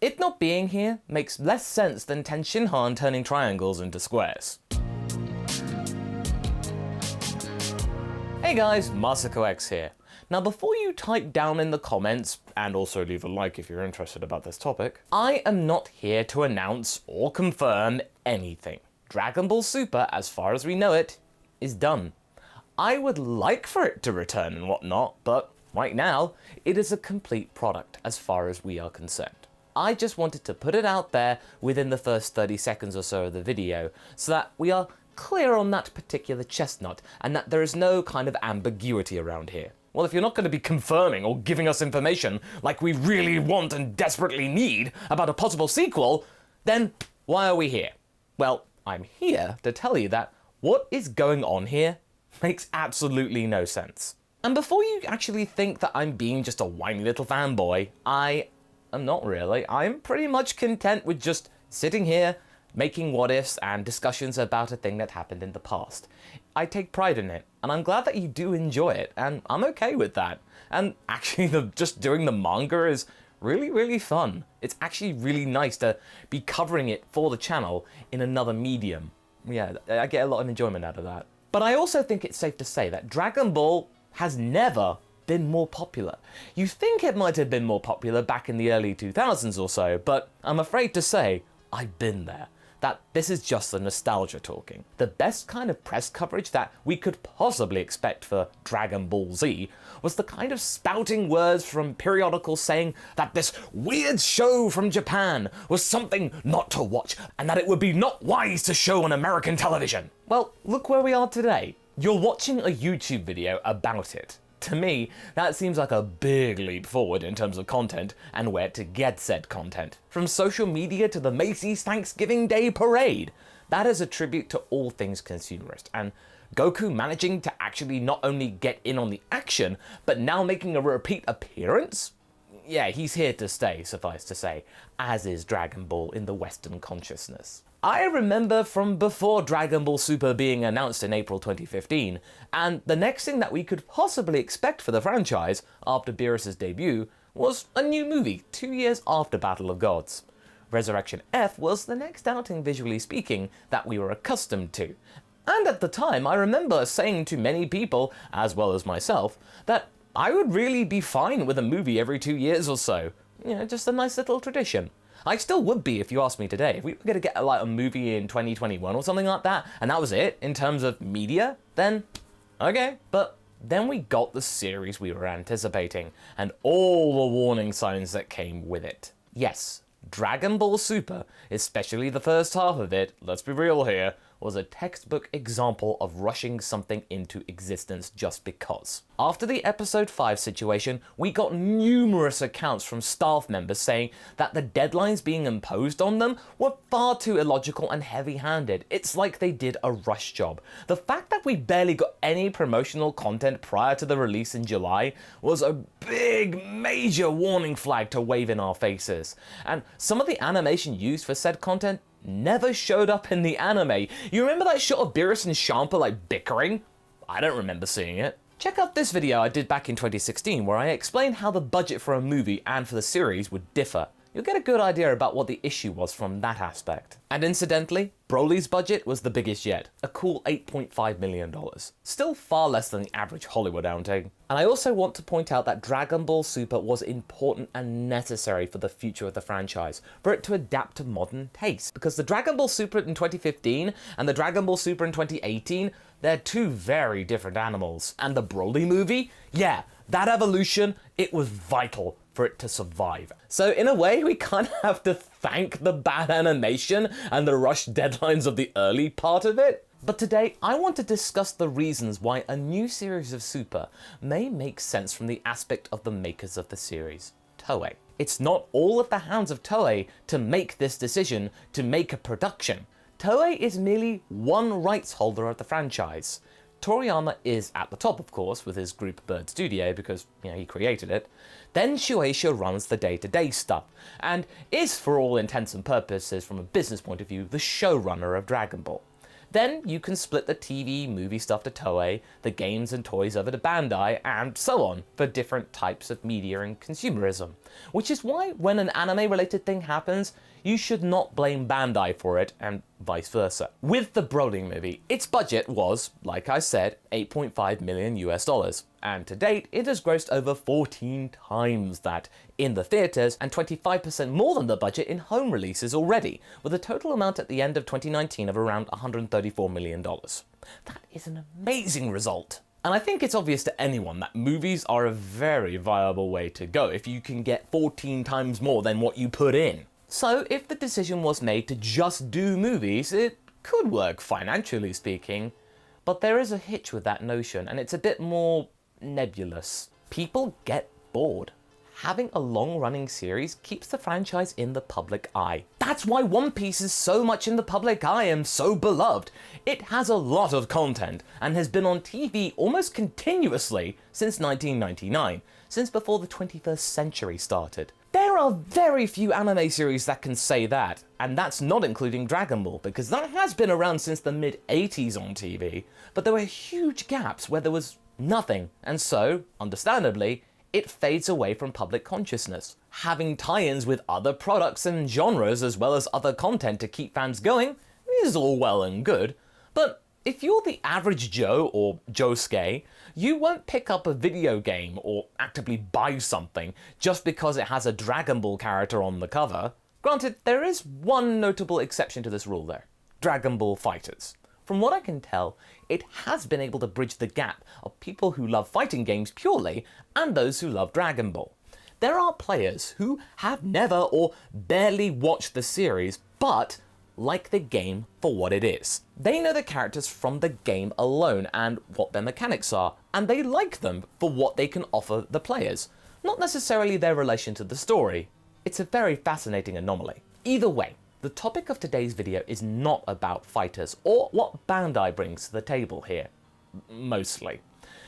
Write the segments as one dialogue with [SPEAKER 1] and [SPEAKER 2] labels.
[SPEAKER 1] it not being here makes less sense than Ten Shinhan turning triangles into squares. Hey guys, MasakoX here. Now before you type down in the comments, and also leave a like if you're interested about this topic, I am not here to announce or confirm anything. Dragonball Super, as far as we know it, is done. I would like for it to return and whatnot, but right now, it is a complete product as far as we are concerned. I just wanted to put it out there within the first 30 seconds or so of the video, so that we are clear on that particular chestnut, and that there is no kind of ambiguity around here. Well, if you're not going to be confirming or giving us information like we really want and desperately need about a possible sequel, then why are we here? Well, I'm here to tell you that what is going on here makes absolutely no sense. And before you actually think that I'm being just a whiny little fanboy, I am not really. I'm pretty much content with just sitting here, making what-ifs and discussions about a thing that happened in the past. I take pride in it, and I'm glad that you do enjoy it, and I'm okay with that. And actually, just doing the manga is really, really fun. It's actually really nice to be covering it for the channel in another medium. Yeah, I get a lot of enjoyment out of that. But I also think it's safe to say that Dragon Ball has never been more popular. You think it might have been more popular back in the early 2000s or so, but I'm afraid to say I've been there. That this is just the nostalgia talking. The best kind of press coverage that we could possibly expect for Dragon Ball Z was the kind of spouting words from periodicals saying that this weird show from Japan was something not to watch and that it would be not wise to show on American television. Well, look where we are today. You're watching a YouTube video about it. To me, that seems like a big leap forward in terms of content and where to get said content. From social media to the Macy's Thanksgiving Day Parade. That is a tribute to all things consumerist, and Goku managing to actually not only get in on the action, but now making a repeat appearance? Yeah, he's here to stay, suffice to say, as is Dragon Ball in the Western consciousness. I remember from before Dragon Ball Super being announced in April 2015, and the next thing that we could possibly expect for the franchise after Beerus's debut was a new movie 2 years after Battle of Gods. Resurrection F was the next outing, visually speaking, that we were accustomed to. And at the time, I remember saying to many people, as well as myself, that I would really be fine with a movie every 2 years or so. You know, just a nice little tradition. I still would be if you asked me today. If we were going to get a movie in 2021 or something like that, and that was it in terms of media, then okay. But then we got the series we were anticipating, and all the warning signs that came with it. Yes, Dragon Ball Super, especially the first half of it, let's be real here, was a textbook example of rushing something into existence just because. After the episode 5 situation, we got numerous accounts from staff members saying that the deadlines being imposed on them were far too illogical and heavy-handed. It's like they did a rush job. The fact that we barely got any promotional content prior to the release in July was a big, major warning flag to wave in our faces. And some of the animation used for said content never showed up in the anime. You remember that shot of Beerus and Champa bickering? I don't remember seeing it. Check out this video I did back in 2016 where I explained how the budget for a movie and for the series would differ. You'll get a good idea about what the issue was from that aspect. And incidentally, Broly's budget was the biggest yet, a cool $8.5 million. Still far less than the average Hollywood outing. And I also want to point out that Dragon Ball Super was important and necessary for the future of the franchise, for it to adapt to modern taste. Because the Dragon Ball Super in 2015 and the Dragon Ball Super in 2018, they're two very different animals. And the Broly movie, yeah, that evolution, it was vital for it to survive. So in a way, we kind of have to thank the bad animation and the rushed deadlines of the early part of it. But today, I want to discuss the reasons why a new series of Super may make sense from the aspect of the makers of the series, Toei. It's not all at the hands of Toei to make this decision to make a production. Toei is merely one rights holder of the franchise. Toriyama is at the top, of course, with his group Bird Studio, because, he created it. Then Shueisha runs the day-to-day stuff, and is, for all intents and purposes from a business point of view, the showrunner of Dragon Ball. Then you can split the TV, movie stuff to Toei, the games and toys over to Bandai, and so on, for different types of media and consumerism. Which is why when an anime-related thing happens, you should not blame Bandai for it, and vice versa. With the Broly movie, its budget was, like I said, $8.5 million US, and to date, it has grossed over 14 times that in the theaters and 25% more than the budget in home releases already, with a total amount at the end of 2019 of around $134 million. That is an amazing result. And I think it's obvious to anyone that movies are a very viable way to go if you can get 14 times more than what you put in. So if the decision was made to just do movies, it could work financially speaking, but there is a hitch with that notion, and it's a bit more nebulous. People get bored. Having a long-running series keeps the franchise in the public eye. That's why One Piece is so much in the public eye and so beloved. It has a lot of content and has been on TV almost continuously since 1999, since before the 21st century started. There are very few anime series that can say that, and that's not including Dragon Ball, because that has been around since the mid-80s on TV, but there were huge gaps where there was nothing, and so, understandably, it fades away from public consciousness. Having tie-ins with other products and genres as well as other content to keep fans going is all well and good, but if you're the average Joe or Josuke, you won't pick up a video game or actively buy something just because it has a Dragon Ball character on the cover. Granted, there is one notable exception to this rule though: Dragon Ball FighterZ. From what I can tell, it has been able to bridge the gap of people who love fighting games purely and those who love Dragon Ball. There are players who have never or barely watched the series, but like the game for what it is. They know the characters from the game alone and what their mechanics are, and they like them for what they can offer the players, not necessarily their relation to the story. It's a very fascinating anomaly. Either way, the topic of today's video is not about fighters or what Bandai brings to the table here. Mostly.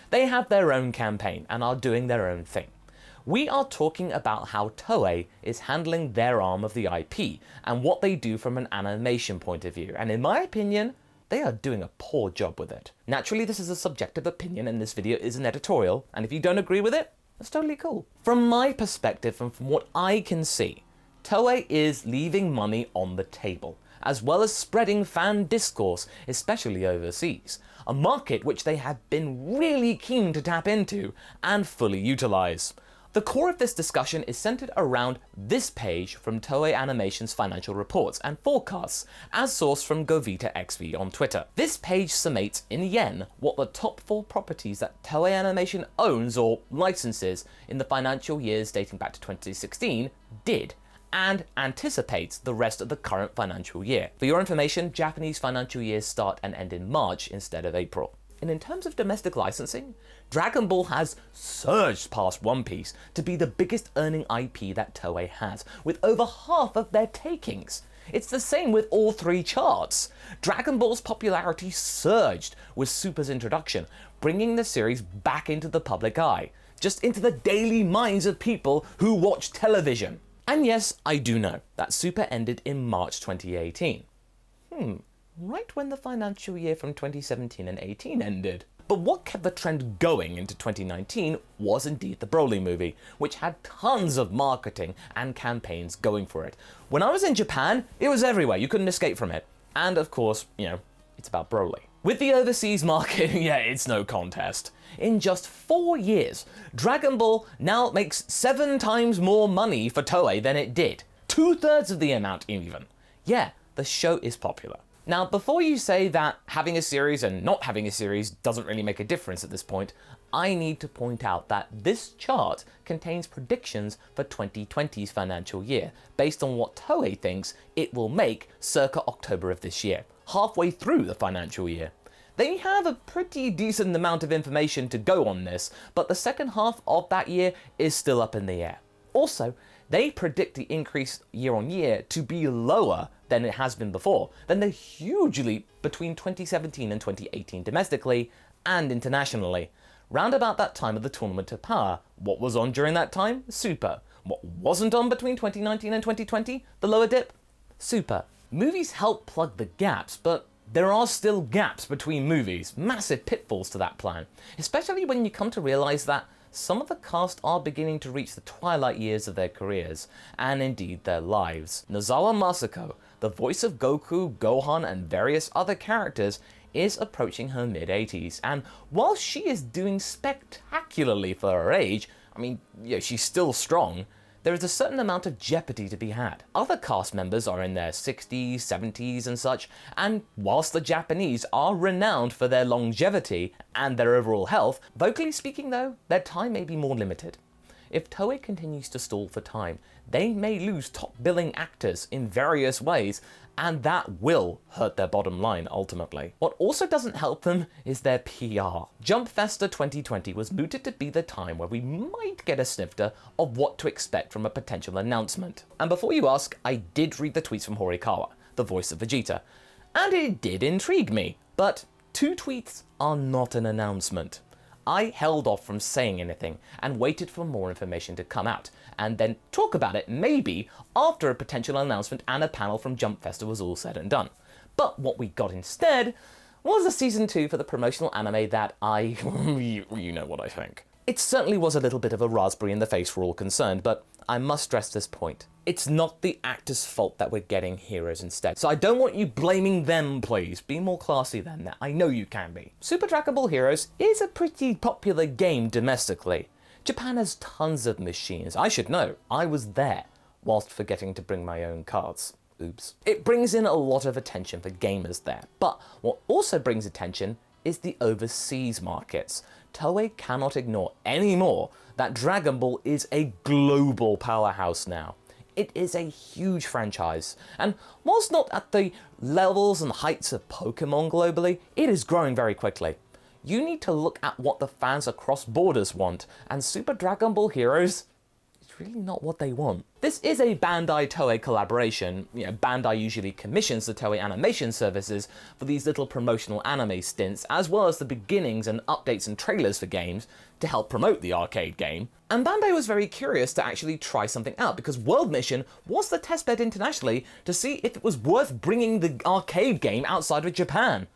[SPEAKER 1] They have their own campaign and are doing their own thing. We are talking about how Toei is handling their arm of the IP and what they do from an animation point of view, and in my opinion, they are doing a poor job with it. Naturally, this is a subjective opinion and this video is an editorial, and if you don't agree with it, that's totally cool. From my perspective and from what I can see, Toei is leaving money on the table, as well as spreading fan discourse, especially overseas, a market which they have been really keen to tap into and fully utilize. The core of this discussion is centered around this page from Toei Animation's financial reports and forecasts, as sourced from Govita XV on Twitter. This page summates in yen what the top 4 properties that Toei Animation owns or licenses in the financial years dating back to 2016 did, and anticipates the rest of the current financial year. For your information, Japanese financial years start and end in March instead of April. And in terms of domestic licensing, Dragon Ball has surged past One Piece to be the biggest earning IP that Toei has, with over half of their takings. It's the same with all 3 charts. Dragon Ball's popularity surged with Super's introduction, bringing the series back into the public eye, just into the daily minds of people who watch television. And yes, I do know that Super ended in March 2018. Right when the financial year from 2017 and 18 ended. But what kept the trend going into 2019 was indeed the Broly movie, which had tons of marketing and campaigns going for it. When I was in Japan, it was everywhere, you couldn't escape from it. And of course, it's about Broly. With the overseas market, yeah, it's no contest. In just 4 years, Dragon Ball now makes 7 times more money for Toei than it did. 2/3 of the amount even. Yeah, the show is popular. Now, before you say that having a series and not having a series doesn't really make a difference at this point, I need to point out that this chart contains predictions for 2020's financial year, based on what Toei thinks it will make circa October of this year, halfway through the financial year. They have a pretty decent amount of information to go on this, but the second half of that year is still up in the air. Also, they predict the increase year on year to be lower than it has been before, than the huge leap between 2017 and 2018 domestically and internationally. Round about that time of the Tournament of Power, what was on during that time? Super. What wasn't on between 2019 and 2020? The lower dip? Super. Movies help plug the gaps, but There are still gaps between movies, massive pitfalls to that plan, especially when you come to realize that some of the cast are beginning to reach the twilight years of their careers, and indeed their lives. Nozawa Masako, the voice of Goku, Gohan, and various other characters, is approaching her mid-80s, and while she is doing spectacularly for her age, I mean, yeah, she's still strong, there is a certain amount of jeopardy to be had. Other cast members are in their 60s, 70s and such, and whilst the Japanese are renowned for their longevity and their overall health, vocally speaking though, their time may be more limited. If Toei continues to stall for time, they may lose top billing actors in various ways, and that will hurt their bottom line ultimately. What also doesn't help them is their PR. Jump Festa 2020 was mooted to be the time where we might get a snifter of what to expect from a potential announcement. And before you ask, I did read the tweets from Horikawa, the voice of Vegeta, and it did intrigue me, but 2 tweets are not an announcement. I held off from saying anything and waited for more information to come out, and then talk about it maybe after a potential announcement and a panel from Jump Festa was all said and done. But what we got instead was a season 2 for the promotional anime that you know what I think. It certainly was a little bit of a raspberry in the face for all concerned, but I must stress this point. It's not the actors' fault that we're getting heroes instead, so I don't want you blaming them, please. Be more classy than that. I know you can be. Super Dragonball Heroes is a pretty popular game domestically. Japan has tons of machines. I should know. I was there, whilst forgetting to bring my own cards. Oops. It brings in a lot of attention for gamers there, but what also brings attention is the overseas markets. Toei cannot ignore anymore that Dragon Ball is a global powerhouse now. It is a huge franchise, and whilst not at the levels and heights of Pokemon globally, it is growing very quickly. You need to look at what the fans across borders want, and Super Dragon Ball Heroes is really not what they want. This is a Bandai Toei collaboration. You know, Bandai usually commissions the Toei Animation services for these little promotional anime stints, as well as the beginnings and updates and trailers for games to help promote the arcade game. And Bandai was very curious to actually try something out, because World Mission was the testbed internationally to see if it was worth bringing the arcade game outside of Japan.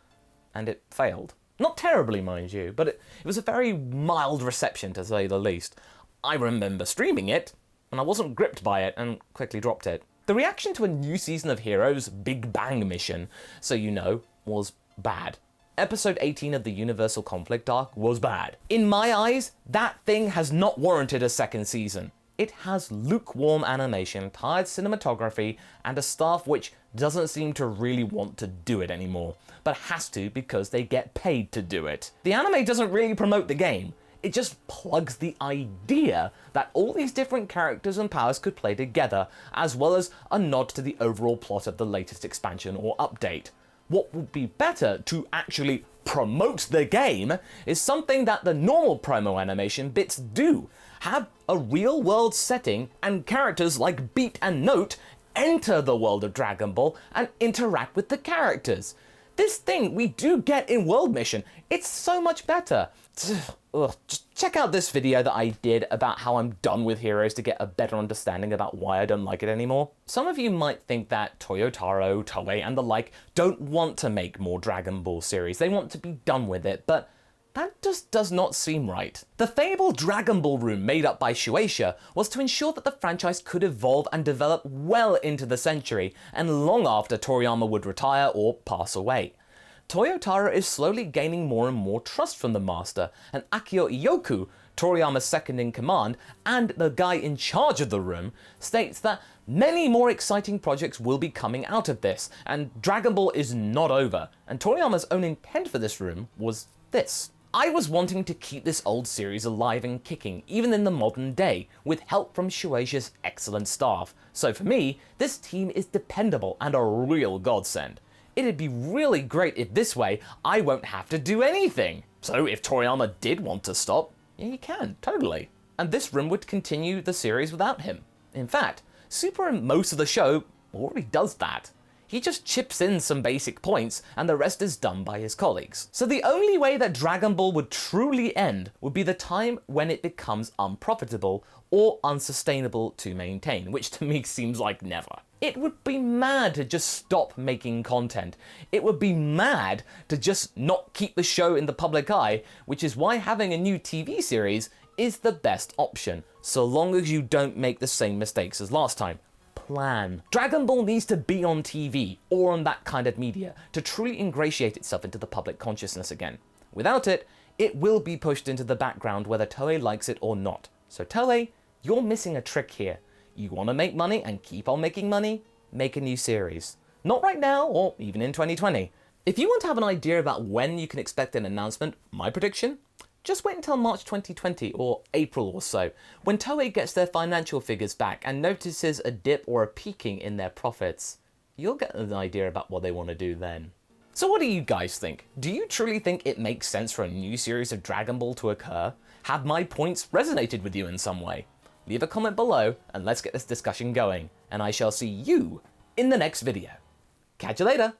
[SPEAKER 1] And it failed. Not terribly, mind you, but it was a very mild reception, to say the least. I remember streaming it, and I wasn't gripped by it and quickly dropped it. The reaction to a new season of Heroes, Big Bang Mission, so you know, was bad. Episode 18 of the Universal Conflict arc was bad. In my eyes, that thing has not warranted a second season. It has lukewarm animation, tired cinematography, and a staff which doesn't seem to really want to do it anymore, but has to because they get paid to do it. The anime doesn't really promote the game. It just plugs the idea that all these different characters and powers could play together, as well as a nod to the overall plot of the latest expansion or update. What would be better to actually promote the game is something that the normal promo animation bits do. Have a real world setting and characters like Beat and Note enter the world of Dragon Ball and interact with the characters. This thing we do get in World Mission, it's so much better. Ugh, just check out this video that I did about how I'm done with Heroes to get a better understanding about why I don't like it anymore. Some of you might think that Toyotaro, Toei and the like don't want to make more Dragon Ball series. They want to be done with it, but that just does not seem right. The fabled Dragon Ball room made up by Shueisha was to ensure that the franchise could evolve and develop well into the century and long after Toriyama would retire or pass away. Toyotaro is slowly gaining more and more trust from the master, and Akio Iyoku, Toriyama's second in command and the guy in charge of the room, states that many more exciting projects will be coming out of this, and Dragon Ball is not over, and Toriyama's own intent for this room was this. I was wanting to keep this old series alive and kicking, even in the modern day, with help from Shueisha's excellent staff. So for me, this team is dependable and a real godsend. It'd be really great if this way I won't have to do anything. So if Toriyama did want to stop, yeah, he can, totally. And this room would continue the series without him. In fact, Super and most of the show already does that. He just chips in some basic points and the rest is done by his colleagues. So the only way that Dragon Ball would truly end would be the time when it becomes unprofitable or unsustainable to maintain, which to me seems like never. It would be mad to just stop making content. It would be mad to just not keep the show in the public eye, which is why having a new TV series is the best option, so long as you don't make the same mistakes as last time. Plan. Dragon Ball needs to be on TV or on that kind of media to truly ingratiate itself into the public consciousness again. Without it, it will be pushed into the background whether Toei likes it or not. So Toei, you're missing a trick here. You want to make money and keep on making money? Make a new series. Not right now or even in 2020. If you want to have an idea about when you can expect an announcement, my prediction? Just wait until March 2020 or April or so, when Toei gets their financial figures back and notices a dip or a peaking in their profits. You'll get an idea about what they want to do then. So what do you guys think? Do you truly think it makes sense for a new series of Dragon Ball to occur? Have my points resonated with you in some way? Leave a comment below and let's get this discussion going, and I shall see you in the next video. Catch you later!